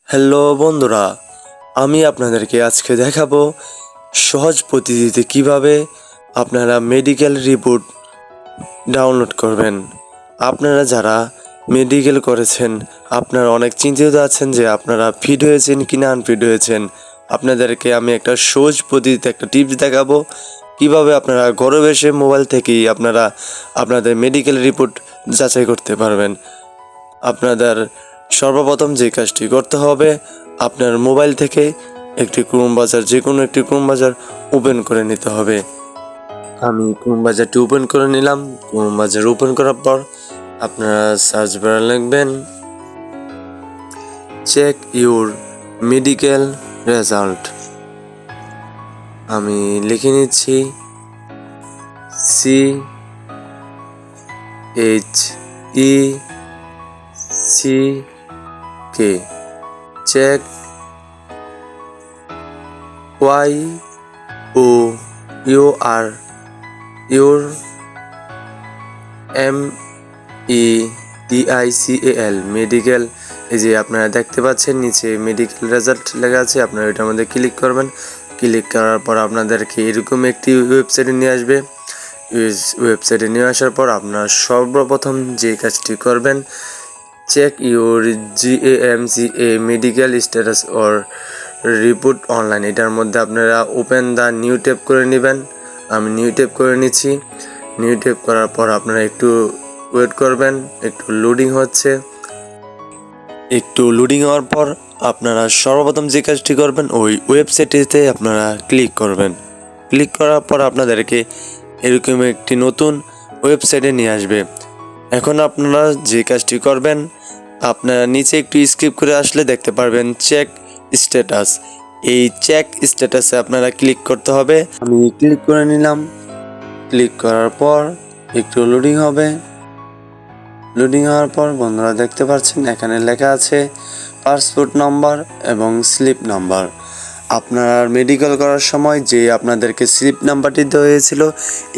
Hello বন্ধুরা, আমি আপনাদেরকে আজকে দেখাবো সহজ পদ্ধতিতে কিভাবে আপনারা মেডিকেল রিপোর্ট ডাউনলোড করবেন। আপনারা যারা মেডিকেল করেছেন, আপনারা অনেক চিন্তিত আছেন যে আপনারা ফিট হয়েছেন কি না আনফিট হয়েছেন। আপনাদেরকে আমি একটা সহজ পদ্ধতিতে একটা টিপস দেখাবো কিভাবে আপনারা ঘরে বসে মোবাইল থেকেই আপনারা আপনাদের মেডিকেল রিপোর্ট যাচাই করতে পারবেন। আপনাদের সর্বপ্রথম যে কাজটি করতে হবে, আপনার মোবাইল থেকে একটি ক্রোম ব্রাউজার, যে কোনো একটি ক্রোম ব্রাউজার ওপেন করে নিতে হবে। আমি ক্রোম ব্রাউজারটি ওপেন করে নিলাম। ক্রোম ব্রাউজার ওপেন করার পর আপনারা সার্চ বারে লিখবেন চেক ইউর মেডিকেল রেজাল্ট। আমি লিখে নিচ্ছি CHECK, check YOUR your MEDICAL medical. এই যে আপনারা দেখতে পাচ্ছেন নিচে মেডিকেল রেজাল্ট লেখা আছে, আপনারা এটার মধ্যে ক্লিক করবেন। ক্লিক করার পর আপনাদেরকে এরকম একটি ওয়েবসাইটে নিয়ে আসবে। ওয়েবসাইটে নিয়ে আসার পর আপনারা সর্বপ্রথম যে কাজটি করবেন, check your GAMCA medical status or report online, এটার মধ্যে আপনারা ওপেন দ্য নিউ ট্যাব করে নেবেন। আমি নিউ ট্যাব করে নিচ্ছি। নিউ ট্যাব করার পর আপনারা একটু ওয়েট করবেন, একটু লোডিং হচ্ছে। একটু লোডিং হওয়ার পর আপনারা সর্বপ্রথম যে কাজটি করবেন, ওই ওয়েবসাইটটিতে আপনারা ক্লিক করবেন। ক্লিক করার পর আপনাদেরকে এরকম একটি নতুন ওয়েবসাইটে নিয়ে আসবে। এখন আপনারা যে কাজটি করবেন, আপনারা নিচে একটু স্কিপ করে আসলে দেখতে পারবেন চেক স্ট্যাটাস। এই চেক স্ট্যাটাসে আপনারা ক্লিক করতে হবে। আমি ক্লিক করে নিলাম। ক্লিক করার পর একটু লোডিং হবে। লোডিং হওয়ার পর বন্ধুরা দেখতে পাচ্ছেন এখানে লেখা আছে পাসপোর্ট নাম্বার এবং স্লিপ নাম্বার। আপনার মেডিকেল করার সময় যে আপনাদেরকে স্লিপ নাম্বারটি দেওয়া হয়েছিল,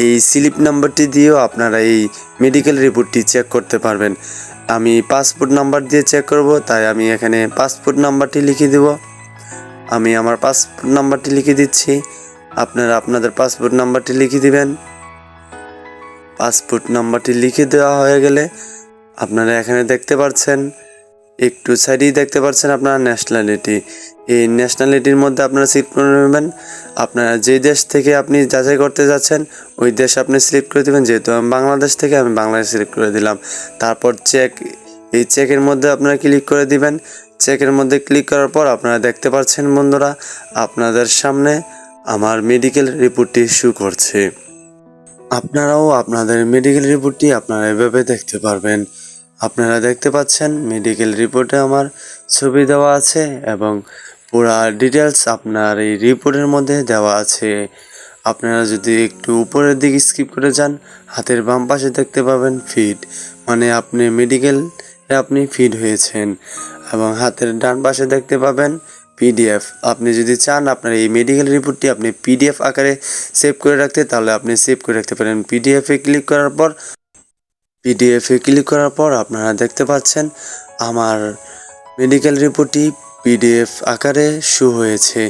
এই স্লিপ নাম্বারটি দিয়েও আপনারা এই মেডিকেল রিপোর্টটি চেক করতে পারবেন। আমি পাসপোর্ট নাম্বার দিয়ে চেক করব, তাই আমি এখানে পাসপোর্ট নাম্বারটি লিখে দেব। আমি আমার পাসপোর্ট নাম্বারটি লিখে দিচ্ছি। আপনারা আপনাদের পাসপোর্ট নাম্বারটি লিখে দিবেন। পাসপোর্ট নাম্বারটি লিখে দেওয়া হয়ে গেলে আপনারা এখানে দেখতে পাচ্ছেন, একটু সাইডেই দেখতে পাচ্ছেন আপনারা ন্যাশনালিটি। এই ন্যাশনালিটির মধ্যে আপনারা সিলেক্ট করে নেবেন। আপনারা যে দেশ থেকে আপনি যাচাই করতে যাচ্ছেন ওই দেশ আপনি সিলেক্ট করে দেবেন। যেহেতু আমি বাংলাদেশ থেকে, আমি বাংলাদেশ সিলেক্ট করে দিলাম। তারপর চেক, এই চেকের মধ্যে আপনারা ক্লিক করে দিবেন। চেকের মধ্যে ক্লিক করার পর আপনারা দেখতে পাচ্ছেন বন্ধুরা, আপনাদের সামনে আমার মেডিকেল রিপোর্টটি শো করছে। আপনারাও আপনাদের মেডিকেল রিপোর্টটি আপনারা এভাবে দেখতে পারবেন। আপনারা দেখতে পাচ্ছেন মেডিকেল রিপোর্টে আমার ছবি দেওয়া আছে এবং পুরা ডিটেলস আপনার এই রিপোর্টের মধ্যে দেওয়া আছে। আপনারা যদি একটু উপরের দিকে স্কিপ করে যান, হাতের বাম পাশে দেখতে পাবেন ফিট, মানে আপনি মেডিকেল আপনি ফিট হয়েছেন। এবং হাতের ডান পাশে দেখতে পাবেন PDF। আপনি যদি চান আপনার এই মেডিকেল রিপোর্টটি আপনি PDF আকারে সেভ করে রাখতে, তাহলে আপনি সেভ করে রাখতে পারেন। PDF-এ ক্লিক করার পর আপনারা দেখতে পাচ্ছেন আমার মেডিকেল রিপোর্টটি PDF আকারে শো হয়েছে।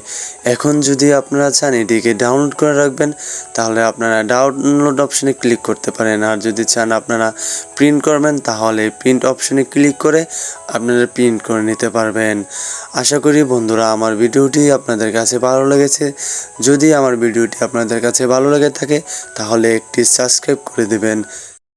এখন যদি আপনারা চান এটিকে ডাউনলোড করে রাখবেন, তাহলে আপনারা ডাউনলোড অপশনে ক্লিক করতে পারেন। আর যদি চান আপনারা প্রিন্ট করবেন, তাহলে প্রিন্ট অপশনে ক্লিক করে আপনারা প্রিন্ট করে নিতে পারবেন। আশা করি বন্ধুরা আমার ভিডিওটি আপনাদের কাছে ভালো লেগেছে। যদি আমার ভিডিওটি আপনাদের কাছে ভালো লেগে থাকে তাহলে একটি সাবস্ক্রাইব করে দেবেন।